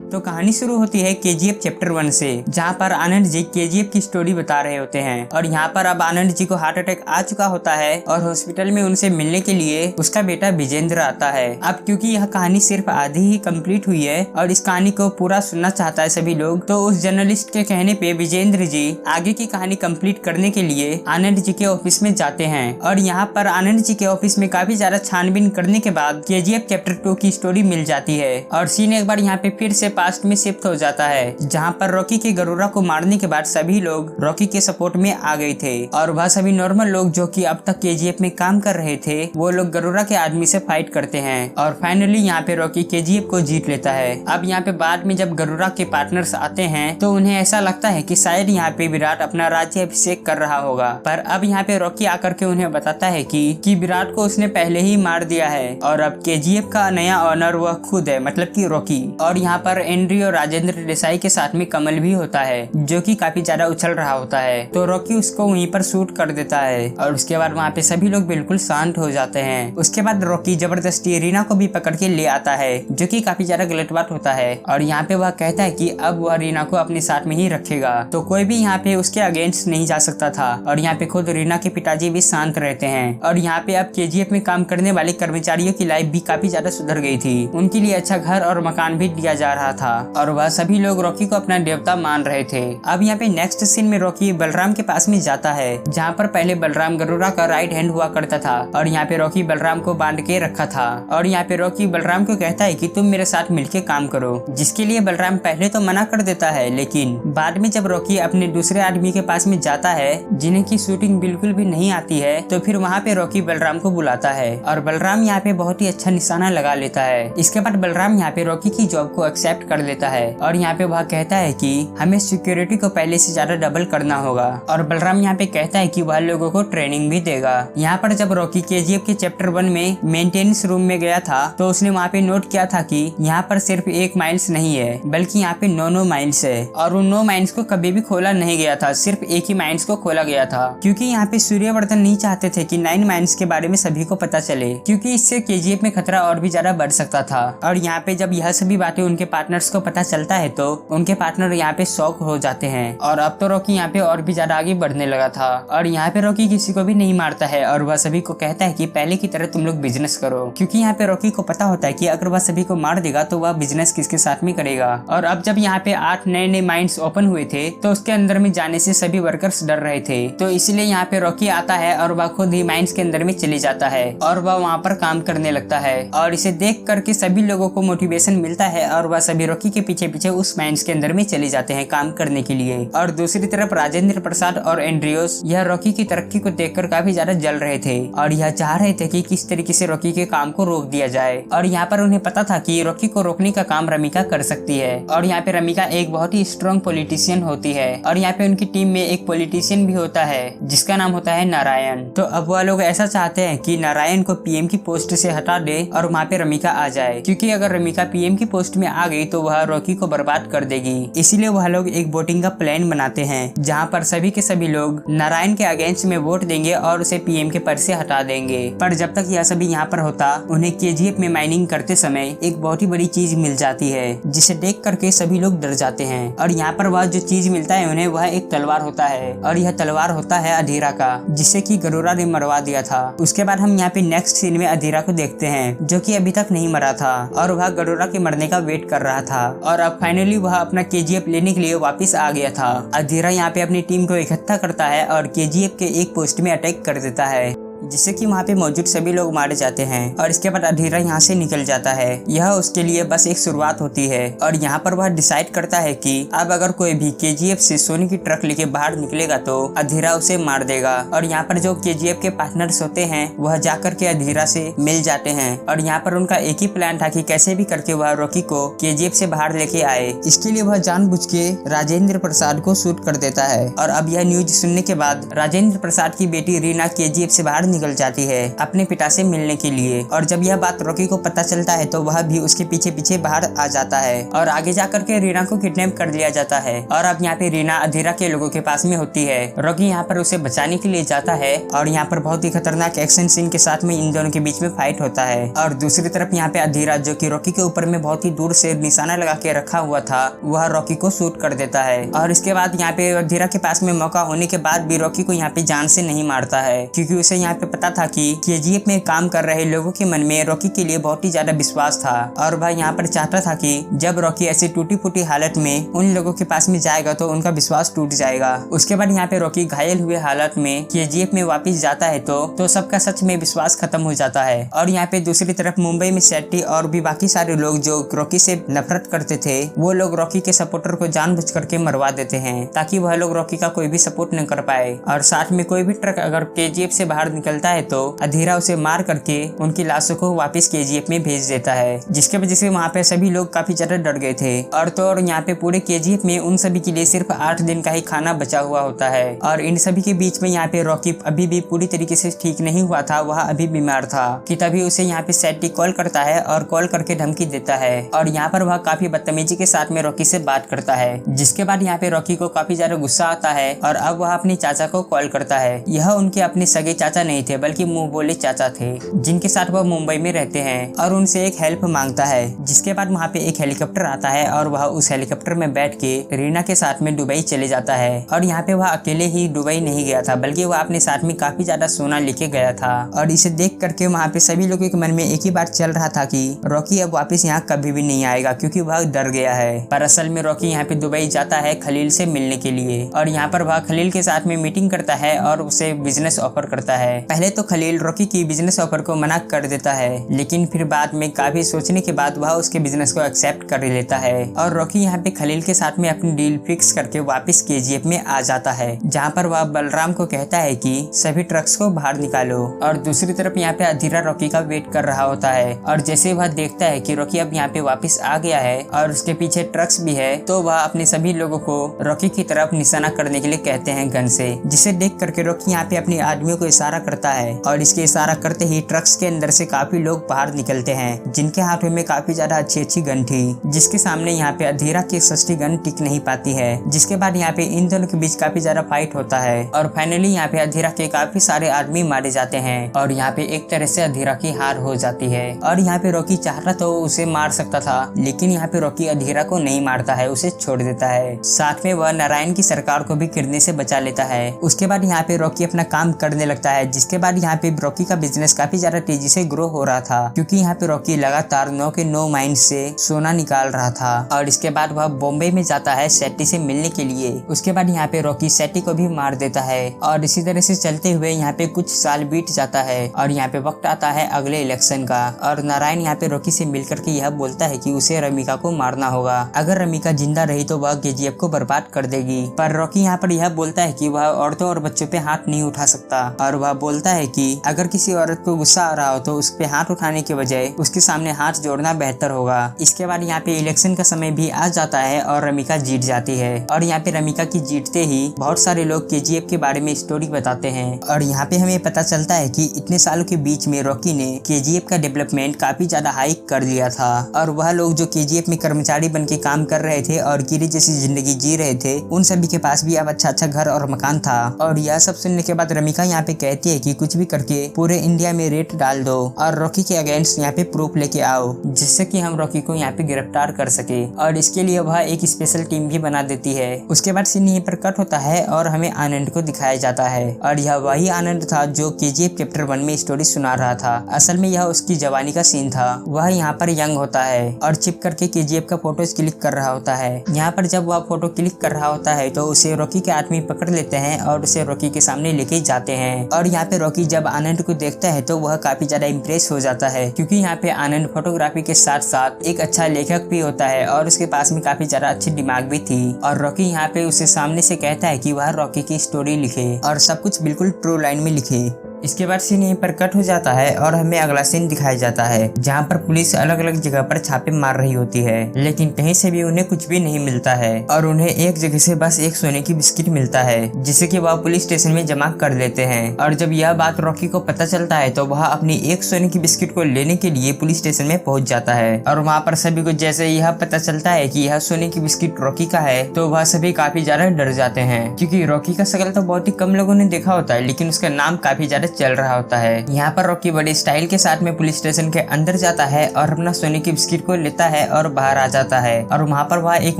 तो कहानी शुरू होती है केजीएफ चैप्टर 1 से, जहाँ पर आनंद जी केजीएफ की स्टोरी बता रहे होते हैं। और यहाँ पर अब आनंद जी को हार्ट अटैक आ चुका होता है और हॉस्पिटल में उनसे मिलने के लिए उसका बेटा विजेंद्र आता है। अब क्योंकि यह कहानी सिर्फ आधी ही कंप्लीट हुई है और इस कहानी को पूरा सुनना चाहता है सभी लोग, तो उस जर्नलिस्ट के कहने पे विजेंद्र जी आगे की कहानी कंप्लीट करने के लिए आनंद जी के ऑफिस में जाते हैं। और यहाँ पर आनंद जी के ऑफिस में काफी ज्यादा छानबीन करने के बाद केजीएफ चैप्टर 2 की स्टोरी मिल जाती है। और सीन एक बार यहाँ पे फिर से पास्ट में शिफ्ट हो जाता है, जहाँ पर रॉकी के गरुड़ा को मारने के बाद सभी लोग रॉकी के सपोर्ट में आ गए थे और वह सभी नॉर्मल लोग जो कि अब तक केजीएफ में काम कर रहे थे वो लोग गरुड़ा के आदमी से फाइट करते हैं और फाइनली यहाँ पे रॉकी केजीएफ को जीत लेता है। अब यहाँ पे बाद में जब गरुड़ा के पार्टनर्स आते हैं तो उन्हें ऐसा लगता है कि शायद यहाँ पे विराट अपना राज्य अभिषेक कर रहा होगा, पर अब यहाँ पे रॉकी आकर के उन्हें बताता है कि विराट को उसने पहले ही मार दिया है और अब केजीएफ का नया ऑनर वह खुद है, मतलब कि रॉकी। और यहाँ पर एंड्री और राजेंद्र देसाई के साथ में कमल भी होता है जो कि काफी ज्यादा उछल रहा होता है, तो रॉकी उसको वहीं पर शूट कर देता है और उसके बाद वहाँ पे सभी लोग बिल्कुल शांत हो जाते हैं। उसके बाद रॉकी जबरदस्ती रीना को भी पकड़ के ले आता है जो कि काफी ज्यादा गलत बात होता है और यहाँ पे वह कहता है कि अब वह रीना को अपने साथ में ही रखेगा, तो कोई भी यहाँ पे उसके अगेंस्ट नहीं जा सकता था। और यहाँ पे खुद रीना के पिताजी भी शांत रहते हैं और यहाँ पे अब केजीएफ में काम करने वाले कर्मचारियों की लाइफ भी काफी ज्यादा सुधर गई थी, उनके लिए अच्छा घर और मकान भी दिया जा रहा था और वह सभी लोग रॉकी को अपना देवता मान रहे थे। अब यहाँ पे नेक्स्ट सीन में रॉकी बलराम के पास में जाता है, जहाँ पर पहले बलराम गरुड़ा का राइट हैंड हुआ करता था और यहाँ पे रॉकी बलराम को बांध के रखा था। और यहाँ पे रॉकी बलराम को कहता है कि तुम मेरे साथ मिलके काम करो, जिसके लिए बलराम पहले तो मना कर देता है, लेकिन बाद में जब रॉकी अपने दूसरे आदमी के पास में जाता है जिन्हें की शूटिंग बिल्कुल भी नहीं आती है, तो फिर वहाँ पे रॉकी बलराम को बुलाता है और बलराम यहाँ पे बहुत ही अच्छा निशाना लगा लेता है। इसके बाद बलराम यहाँ पे रॉकी की जॉब को एक्सेप्ट कर लेता है और यहाँ पे वह कहता है कि हमें सिक्योरिटी को पहले से ज्यादा डबल करना होगा और बलराम यहाँ पे कहता है कि वह लोगों को ट्रेनिंग भी देगा। यहाँ पर जब रॉकी केजीएफ के चैप्टर 1 में मेंटेनेंस रूम में गया था तो उसने वहाँ पे नोट किया था कि यहाँ पर सिर्फ 1 माइल्स नहीं है बल्कि यहाँ पे 9 माइल्स है और उन 9 माइल्स को कभी भी खोला नहीं गया था, सिर्फ एक ही माइल्स को खोला गया था, क्योंकि यहाँ पे सूर्यवर्धन नहीं चाहते थे कि 9 माइल्स के बारे में सभी को पता चले, क्योंकि इससे केजीएफ में खतरा और भी ज्यादा बढ़ सकता था। और यहाँ पे जब यह सभी बातें उनके पार्टनर्स को पता चलता है तो उनके पार्टनर यहाँ पे शॉक हो जाते हैं और अब तो रॉकी यहाँ पे और भी ज्यादा आगे बढ़ने लगा था। और यहाँ पे रॉकी किसी को भी नहीं मारता है और वह सभी को कहता है कि पहले की तरह तुम लोग बिजनेस करो, क्योंकि यहाँ पे रॉकी को पता होता है कि अगर वह सभी को मार देगा तो वह बिजनेस किसके साथ में करेगा। और अब जब यहाँ पे 8 नए माइंड्स ओपन हुए थे तो उसके अंदर में जाने से सभी वर्कर्स डर रहे थे, तो इसलिए यहाँ पे रॉकी आता है और वह खुद ही माइंड्स के अंदर में चले जाता है और वह वहाँ पर काम करने लगता है और इसे देख करके सभी लोगों को मोटिवेशन मिलता है और वह सभी रॉकी के पीछे पीछे उस माइंड्स के अंदर में चले जाते हैं काम करने के लिए। और दूसरी तरफ राजेंद्र प्रसाद और एंड्रियोस यह रॉकी की तरक्की को देखकर काफी ज्यादा जल रहे थे और यह चाह रहे थे कि किस तरीके से रॉकी के काम को रोक दिया जाए। और यहाँ पर उन्हें पता था कि रॉकी को रोकने का काम रमिका कर सकती है और यहाँ पे रमिका एक बहुत ही स्ट्रॉन्ग पॉलिटिशियन होती है और यहाँ पे उनकी टीम में एक पॉलिटिशियन भी होता है जिसका नाम होता है नारायण। तो अब वह लोग ऐसा चाहते हैं कि नारायण को पीएम की पोस्ट से हटा दे और वहाँ पे रमिका आ जाए, क्योंकि अगर रमिका पीएम की पोस्ट में आ गई तो वह रॉकी को बर्बाद कर देगी। इसीलिए वह लोग एक वोटिंग का प्लान बनाते हैं जहाँ पर सभी के सभी लोग नारायण के अगेंस्ट में वोट देंगे और उसे पीएम के पद से हटा देंगे। पर जब तक यह सभी यहाँ पर होता, उन्हें केजीएफ में माइनिंग करते समय एक बहुत ही बड़ी चीज मिल जाती है जिसे देख करके सभी लोग डर जाते हैं। और यहाँ पर वह जो चीज मिलता है उन्हें वह एक तलवार होता है और यह तलवार होता है अधीरा का, जिससे कि गरुड़ा ने मरवा दिया था। उसके बाद हम यहाँ पे नेक्स्ट सीन में अधीरा को देखते हैं जो कि अभी तक नहीं मरा था और वह गरुड़ा के मरने का वेट कर रहा था और अब फाइनली वह अपना केजीएफ लेने के लिए वापस आ गया था। अधीरा यहाँ पे अपनी टीम को इकट्ठा करता है और केजीएफ के एक पोस्ट में अटैक कर देता है, जिससे कि वहाँ पे मौजूद सभी लोग मारे जाते हैं और इसके बाद अधीरा यहाँ से निकल जाता है। यह उसके लिए बस एक शुरुआत होती है और यहाँ पर वह डिसाइड करता है कि अब अगर कोई भी केजीएफ से सोने की ट्रक लेके बाहर निकलेगा तो अधीरा उसे मार देगा। और यहाँ पर जो केजीएफ के पार्टनर्स होते हैं वह जाकर के अधीरा से मिल जाते हैं और यहाँ पर उनका एक ही प्लान था कि कैसे भी करके वह रॉकी को केजीएफ से बाहर लेके आए। इसके लिए वह जानबूझ के राजेंद्र प्रसाद को शूट कर देता है। और अब यह न्यूज सुनने के बाद राजेंद्र प्रसाद की बेटी रीना केजीएफ से बाहर निकल जाती है अपने पिता से मिलने के लिए। और जब यह बात रॉकी को पता चलता है तो वह भी उसके पीछे पीछे बाहर आ जाता है और आगे जाकर के रीना को किडनैप कर लिया जाता है। और अब यहाँ पे रीना अधीरा के लोगों के पास में होती है। रॉकी यहाँ पर उसे बचाने के लिए जाता है और यहाँ पर बहुत ही खतरनाक एक्शन सीन के साथ में इन दोनों के बीच में फाइट होता है। और दूसरी तरफ यहाँ पे अधीरा, जो कि रॉकी के ऊपर में बहुत ही दूर से निशाना लगा के रखा हुआ था, वह रॉकी को शूट कर देता है। और इसके बाद यहाँ पे अधीरा के पास में मौका होने के बाद भी रॉकी को यहाँ पे जान से नहीं मारता है, क्योंकि उसे यहाँ पे पता था कि केजीएफ में काम कर रहे लोगों के मन में रॉकी के लिए बहुत ही ज्यादा विश्वास था। और वह यहाँ पर चाहता था कि जब रॉकी ऐसी टूटी फूटी हालत में उन लोगों के पास में जाएगा तो उनका विश्वास टूट जाएगा। उसके बाद यहाँ पे रॉकी घायल हुए हालत में केजीएफ में वापस जाता है तो सबका सच में विश्वास खत्म हो जाता है। और यहाँ पे दूसरी तरफ मुंबई में शेट्टी और भी बाकी सारे लोग जो रॉकी से नफरत करते थे, वो लोग रॉकी के सपोर्टर को जानबूझ करके मरवा देते हैं ताकि वह लोग रॉकी का कोई भी सपोर्ट न कर पाए। और साथ में कोई भी ट्रक अगर केजीएफ से बाहर निकलता है तो अधीरा उसे मार करके उनकी लाशों को वापस केजीएफ में भेज देता है, जिसके वजह से वहाँ पे सभी लोग काफी ज्यादा डर गए थे। और तो और यहाँ पे पूरे केजीएफ में उन सभी के लिए सिर्फ 8 दिन का ही खाना बचा हुआ होता है। और इन सभी के बीच में यहाँ पे रॉकी अभी भी पूरी तरीके से ठीक नहीं हुआ था, वह अभी बीमार था कि तभी उसे यहाँ पे शेट्टी कॉल करता है और कॉल करके धमकी देता है। और यहाँ पर वह काफी बदतमीजी के साथ में रॉकी से बात करता है, जिसके बाद यहाँ पे रॉकी को काफी ज्यादा गुस्सा आता है और अब वह अपने चाचा को कॉल करता है। यह उनके अपने सगे चाचा नहीं थे बल्कि मुंह बोले चाचा थे, जिनके साथ वह मुंबई में रहते हैं, और उनसे एक हेल्प मांगता है। जिसके बाद वहाँ पे एक हेलीकॉप्टर आता है और वह उस हेलीकॉप्टर में बैठ के रीना के साथ में दुबई चले जाता है। और यहाँ पे वह अकेले ही दुबई नहीं गया था बल्कि वह अपने साथ में काफी ज्यादा सोना लेके गया था। और इसे देख करके वहाँ पे सभी लोगों के मन में एक ही बात चल रहा था कि रॉकी अब वापस यहाँ कभी भी नहीं आएगा, क्योंकि वह डर गया है। पर असल में रॉकी यहाँ पे दुबई जाता है खलील से मिलने के लिए। और यहाँ पर वह खलील के साथ में मीटिंग करता है और उसे बिजनेस ऑफर करता है। पहले तो खलील रॉकी की बिजनेस ऑफर को मना कर देता है, लेकिन फिर बाद में काफी सोचने के बाद वह उसके बिजनेस को एक्सेप्ट कर लेता है। और रॉकी यहाँ पे खलील के साथ में अपनी डील फिक्स करके वापस केजीएफ में आ जाता है, जहाँ पर वह बलराम को कहता है कि सभी ट्रक्स को बाहर निकालो। और दूसरी तरफ यहाँ पे अधीरा रॉकी का वेट कर रहा होता है। और जैसे वह देखता है कि रॉकी अब यहाँ पे वापस आ गया है और उसके पीछे ट्रक्स भी है, तो वह अपने सभी लोगों को रॉकी की तरफ निशाना करने के लिए कहते हैं गन से, जिसे देख करके रॉकी यहाँ पे अपने आदमियों को इशारा करता है। और इसके इशारा करते ही ट्रक्स के अंदर से काफी लोग बाहर निकलते हैं, जिनके हाथों में काफी ज्यादा अच्छी गन थी, जिसके सामने यहाँ पे अधीरा की सस्ती गन टिक नहीं पाती है। जिसके बाद यहाँ पे इन दोनों के बीच काफी ज्यादा फाइट होता है और फाइनली यहाँ पे अधीरा के काफी सारे आदमी मारे जाते हैं और यहाँ पे एक तरह से अधीरा की हार हो जाती है। और यहाँ पे रॉकी चाहता तो उसे मार सकता था, लेकिन यहाँ पे रॉकी अधीरा को नहीं मारता है, उसे छोड़ देता है। साथ में वह नारायण की सरकार को भी गिरने से बचा लेता है। उसके बाद यहाँ पे रॉकी अपना काम करने लगता है, जिसके बाद यहाँ पे रॉकी का बिजनेस काफी ज्यादा तेजी से ग्रो हो रहा था, क्योंकि यहाँ पे रॉकी लगातार 9 के 9 माइन से सोना निकाल रहा था। और इसके बाद वह बॉम्बे में जाता है शेट्टी से मिलने के लिए। उसके बाद यहाँ पे रॉकी शेट्टी को भी मार देता है और इसी तरह से चलते हुए यहाँ पे कुछ साल बीत जाता है और यहाँ पे वक्त आता है अगले इलेक्शन का। और नारायण यहाँ पे रॉकी से मिलकर के यह बोलता है कि उसे रमिका को मारना होगा, अगर रमिका जिंदा रही तो वह केजीएफ को बर्बाद कर देगी। पर रॉकी यहाँ पर यह बोलता है कि वह औरतों और बच्चों पे हाथ नहीं उठा सकता और वह बोलता है कि अगर किसी औरत को गुस्सा आ रहा हो तो उस पे हाथ उठाने के बजाय उसके सामने हाथ जोड़ना बेहतर होगा। इसके बाद यहाँ पे इलेक्शन का समय भी आ जाता है और रमिका जीत जाती है। और यहाँ पे रमिका की जीतते ही बहुत सारे लोग केजीएफ के बारे में स्टोरी बताते हैं और यहाँ पे हमें पता चलता है कि इतने सालों के बीच में रॉकी ने केजीएफ का डेवलपमेंट काफी ज्यादा हाइक कर लिया था। और वह लोग जो केजीएफ में कर्मचारी बन के काम कर रहे थे और गिरी जैसी जिंदगी जी रहे थे, उन सभी के पास भी अब अच्छा घर और मकान था। और यह सब सुनने के बाद रमिका यहाँ पे कहती है कि कुछ भी करके पूरे इंडिया में रेट डाल दो और रॉकी के अगेंस्ट यहाँ पे प्रूफ लेके आओ, जिससे कि हम रॉकी को यहाँ पे गिरफ्तार कर सके। और इसके लिए वह एक स्पेशल टीम भी बना देती है। उसके बाद सीन यहीं पर कट होता है और हमें आनंद को दिखाया जाता है और यह वही आनंद था जो केजीएफ चैप्टर 1 में स्टोरी सुना रहा था। असल में यह उसकी जवानी का सीन था। वह यहाँ पर यंग होता है और चिप करके केजीएफ का फोटोज क्लिक कर रहा होता है। यहाँ पर जब वह फोटो क्लिक कर रहा होता है तो उसे रॉकी के आदमी पकड़ लेते हैं और उसे रॉकी के सामने लेके जाते हैं। और यहाँ पे रॉकी जब आनंद को देखता है तो वह काफी ज्यादा इम्प्रेस हो जाता है, क्योंकि यहाँ पे आनंद फोटोग्राफी के साथ साथ एक अच्छा लेखक भी होता है और उसके पास में काफी ज्यादा अच्छी दिमाग भी थी। और रॉकी यहाँ पे उसे सामने से कहता है कि वह रॉकी की स्टोरी लिखे और सब कुछ बिल्कुल ट्रू लाइन में लिखे। इसके बाद सीन यहीं पर कट हो जाता है और हमें अगला सीन दिखाया जाता है जहाँ पर पुलिस अलग अलग जगह पर छापे मार रही होती है, लेकिन कहीं से भी उन्हें कुछ भी नहीं मिलता है और उन्हें एक जगह से बस एक सोने की बिस्किट मिलता है जिसे कि वह पुलिस स्टेशन में जमा कर लेते हैं। और जब यह बात रॉकी को पता चलता है तो वह अपनी एक सोने की बिस्किट को लेने के लिए पुलिस स्टेशन में पहुंच जाता है और वहाँ पर सभी को जैसे यह पता चलता है कि यह सोने की बिस्किट रॉकी का है तो वह सभी काफी ज्यादा डर जाते हैं, क्योंकि रॉकी का शक्ल तो बहुत ही कम लोगों ने देखा होता है लेकिन उसका नाम काफी ज्यादा चल रहा होता है। यहाँ पर रॉकी बड़े स्टाइल के साथ में पुलिस स्टेशन के अंदर जाता है और अपना सोने की बिस्किट को लेता है और बाहर आ जाता है और वहाँ पर वह एक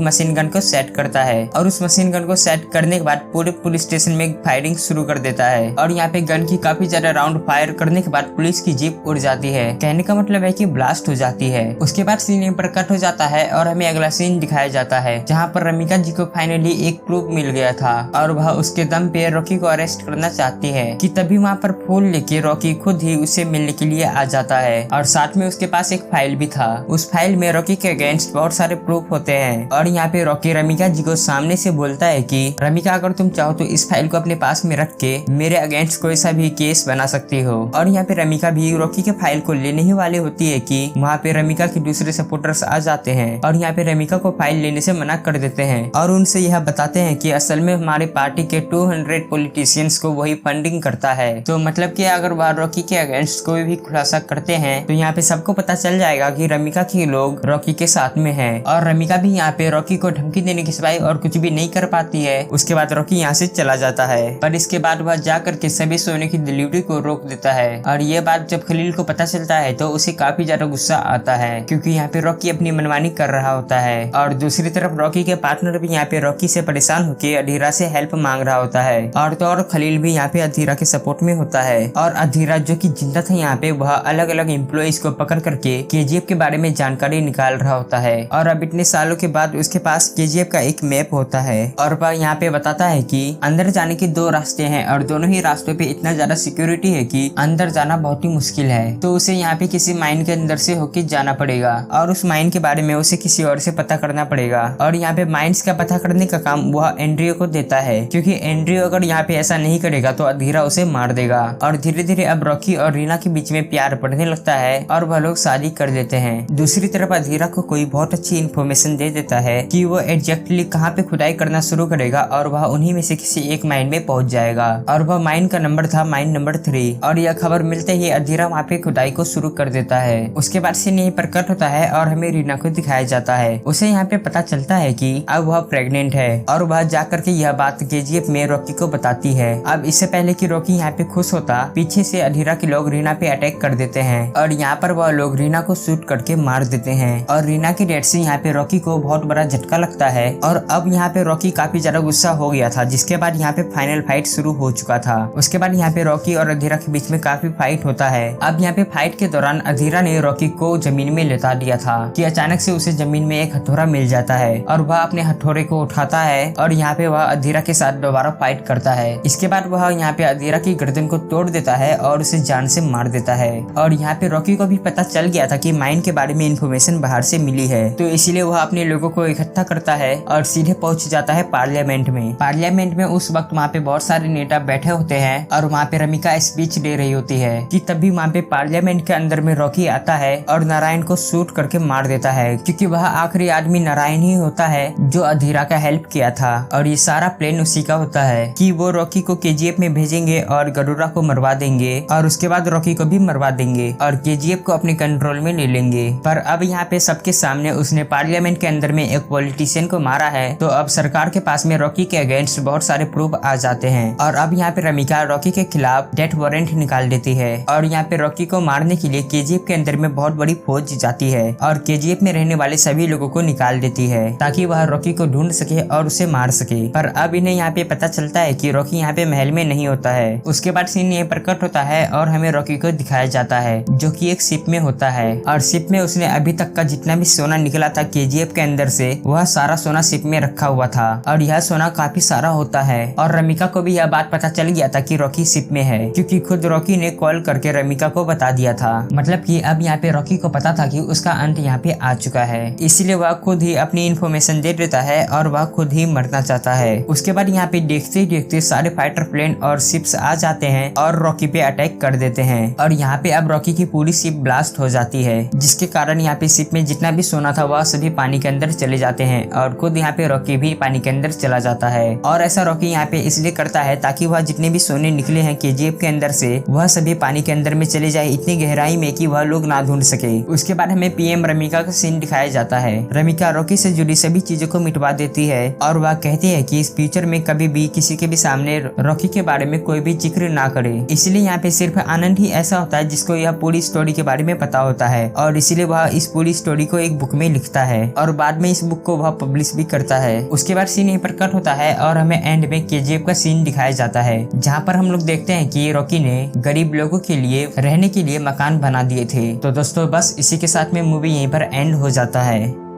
मशीन गन को सेट करता है और उस मशीन गन को सेट करने के बाद पूरे पुलिस स्टेशन में फायरिंग शुरू कर देता है और यहाँ पे गन की काफी ज्यादा राउंड फायर करने के बाद पुलिस की जीप उड़ जाती है। कहने का मतलब है कि ब्लास्ट हो जाती है। उसके बाद सीन यहाँ पर कट हो जाता है और हमें अगला सीन दिखाया जाता है जहाँ पर रमिका जी को फाइनली एक प्रूफ मिल गया था और वह उसके दम पे रॉकी को अरेस्ट करना चाहती है कि तभी वहाँ पर फूल लेके रॉकी खुद ही उसे मिलने के लिए आ जाता है और साथ में उसके पास एक फाइल भी था। उस फाइल में रॉकी के अगेंस्ट बहुत सारे प्रूफ होते हैं और यहाँ पे रॉकी रमिका जी को सामने से बोलता है कि रमिका अगर तुम चाहो तो इस फाइल को अपने पास में रख के मेरे अगेंस्ट कोई सा भी केस बना सकती हो। और यहाँ पे रमिका भी रॉकी के फाइल को लेने ही वाली होती है कि वहाँ पे रमिका के दूसरे सपोर्टर्स आ जाते हैं और यहाँ पे रमिका को फाइल लेने से मना कर देते हैं और उनसे यह बताते हैं कि असल में हमारे पार्टी के 200 पॉलिटिशियंस को वही फंडिंग करता है। तो मतलब कि अगर वह रॉकी के अगेंस्ट कोई भी खुलासा करते हैं तो यहाँ पे सबको पता चल जाएगा कि रमिका के लोग रॉकी के साथ में है और रमिका भी यहाँ पे रॉकी को धमकी देने के सिवाय और कुछ भी नहीं कर पाती है। उसके बाद रॉकी यहाँ से चला जाता है पर इसके बाद वह जा करके सभी सोने की डिलीवरी को रोक देता है और ये बात जब खलील को पता चलता है तो उसे काफी ज्यादा गुस्सा आता है क्योंकि यहाँ पे रॉकी अपनी मनमानी कर रहा होता है और दूसरी तरफ रॉकी के पार्टनर भी यहाँ पे रॉकी से परेशान होकर अधीरा से हेल्प मांग रहा होता है और तो और खलील भी यहाँ पे अधीरा के सपोर्ट में होता है और अधीरा जो कि जिंदा था यहाँ पे वह अलग अलग एम्प्लॉइज को पकड़ करके केजीएफ के बारे में जानकारी निकाल रहा होता है और अब इतने सालों के बाद उसके पास केजीएफ का एक मैप होता है और वह यहाँ पे बताता है कि अंदर जाने के 2 रास्ते हैं और दोनों ही रास्तों पे इतना ज्यादा सिक्योरिटी है कि अंदर जाना बहुत ही मुश्किल है। तो उसे यहाँ पे किसी माइन के अंदर से होके जाना पड़ेगा और उस माइन के बारे में उसे किसी और से पता करना पड़ेगा और यहाँ पे माइंस का पता करने का काम वह एंड्रियो को देता है क्योंकि एंड्रियो अगर यहाँ पे ऐसा नहीं करेगा तो अधीरा उसे मार देगा। और धीरे धीरे अब रॉकी और रीना के बीच में प्यार बढ़ने लगता है और वह लोग शादी कर देते हैं। दूसरी तरफ अधीरा को कोई बहुत अच्छी इन्फॉर्मेशन दे देता है कि वो एग्जैक्टली कहाँ पे खुदाई करना शुरू करेगा और वह उन्हीं में से किसी एक माइन में पहुंच जाएगा और वह माइन का नंबर था माइन नंबर 3 और यह खबर मिलते ही अधीरा वहाँ पे खुदाई को शुरू कर देता है। उसके बाद सीन यहीं पर कट होता है और हमें रीना को दिखाया जाता है। उसे यहाँ पे पता चलता है कि अब वह प्रेग्नेंट है और वह जाकर के यह बात केजीएफ में रॉकी को बताती है। अब इससे पहले कि रॉकी यहाँ पे खुश होता पीछे से अधीरा के लोग रीना पे अटैक कर देते हैं और यहाँ पर वह लोग रीना को शूट करके मार देते हैं और रीना की डेथ से यहाँ पे रॉकी को बहुत बड़ा झटका लगता है और अब यहाँ पे रॉकी काफी ज्यादा गुस्सा हो गया था जिसके बाद यहाँ पे फाइनल फाइट शुरू हो चुका था। उसके बाद यहाँ पे रॉकी और अधीरा के बीच में काफी फाइट होता है। अब यहाँ पे फाइट के दौरान अधीरा ने रॉकी को जमीन में लेटा दिया था कि अचानक से उसे जमीन में एक हथौड़ा मिल जाता है और वह अपने हथौड़े को उठाता है और यहाँ पे वह अधीरा के साथ दोबारा फाइट करता है। इसके बाद वह यहाँ पे अधीरा की गर्दन को तोड़ देता है और उसे जान से मार देता है और यहाँ पे रॉकी को भी पता चल गया था कि माइन के बारे में इन्फॉर्मेशन बाहर से मिली है तो इसीलिए वह अपने लोगों को इकट्ठा करता है और सीधे पहुंच जाता है पार्लियामेंट में। पार्लियामेंट में उस वक्त वहाँ पे बहुत सारे नेता बैठे होते हैं और वहाँ पे रमिका स्पीच दे रही होती है कि तभी वहाँ पे पार्लियामेंट के अंदर में रॉकी आता है और नारायण को शूट करके मार देता है क्योंकि वह आखिरी आदमी नारायण ही होता है जो अधीरा का हेल्प किया था और ये सारा प्लान उसी का होता है कि वो रॉकी को केजीएफ में भेजेंगे और गरुड़ा को मरवा देंगे और उसके बाद रॉकी को भी मरवा देंगे और केजीएफ को अपने कंट्रोल में ले लेंगे। पर अब यहाँ पे सबके सामने उसने पार्लियामेंट के अंदर में एक पॉलिटिशियन को मारा है तो अब सरकार के पास में रॉकी के अगेंस्ट बहुत सारे प्रूफ आ जाते हैं और अब यहाँ पे रमिका रॉकी के खिलाफ डेथ वारंट निकाल देती है और यहाँ पे रॉकी को मारने के लिए केजीएफ के अंदर में बहुत बड़ी फौज जाती है और केजीएफ में रहने वाले सभी लोगों को निकाल देती है ताकि वह रॉकी को ढूंढ सके और उसे मार सके। पर अब इन्हें यहाँ पे पता चलता है कि रॉकी यहाँ पे महल में नहीं होता है। उसके बाद सीन यहीं पर कट होता है और हमें रॉकी को दिखाया जाता है जो कि एक शिप में होता है और शिप में उसने अभी तक का जितना भी सोना निकला था केजीएफ के अंदर से वह सारा सोना शिप में रखा हुआ था और यह सोना काफी सारा होता है और रमिका को भी यह बात पता चल गया था कि रॉकी शिप में है क्योंकि खुद रॉकी ने कॉल करके रमिका को बता दिया था। मतलब कि अब यहाँ पे रॉकी को पता था कि उसका अंत यहाँ पे आ चुका है इसलिए वह खुद ही अपनी इन्फॉर्मेशन दे देता है और वह खुद ही मरना चाहता है। उसके बाद यहाँ पे देखते ही देखते सारे फाइटर प्लेन और शिप्स आ जाते हैं और रॉकी पे अटैक कर देते हैं और यहाँ पे अब रॉकी की पूरी शिप ब्लास्ट हो जाती है, जिसके कारण यहाँ पे शिप में जितना भी सोना था वह सभी पानी के अंदर चले जाते हैं और खुद यहाँ पे रॉकी भी पानी के अंदर चला जाता है। और ऐसा रॉकी यहाँ पे इसलिए करता है ताकि वह जितने भी सोने निकले हैं केजीएफ के अंदर से वह सभी पानी के अंदर में चले जाए इतनी गहराई में कि वह लोग ना ढूंढ सके। उसके बाद हमें पीएम रमिका का सीन दिखाया जाता है। रमिका रॉकी से जुड़ी सभी चीजों को मिटवा देती है और वह कहती है कि इस फ्यूचर में कभी भी किसी के भी सामने रॉकी के बारे में कोई भी जिक्र ना करे। इसलिए यहाँ पे सिर्फ आनंद ही ऐसा होता है जिसको यह पूरी स्टोरी के बारे में पता होता है और इसीलिए वह इस पूरी स्टोरी को एक बुक में लिखता है और बाद में इस बुक को वह पब्लिश भी करता है। उसके बाद सीन यहीं पर कट होता है और हमें एंड में केजीएफ का सीन दिखाया जाता है, जहाँ पर हम लोग देखते हैं कि रॉकी ने गरीब लोगों के लिए रहने के लिए मकान बना दिए थे। तो दोस्तों बस इसी के साथ में मूवी यहीं पर एंड हो जाता है।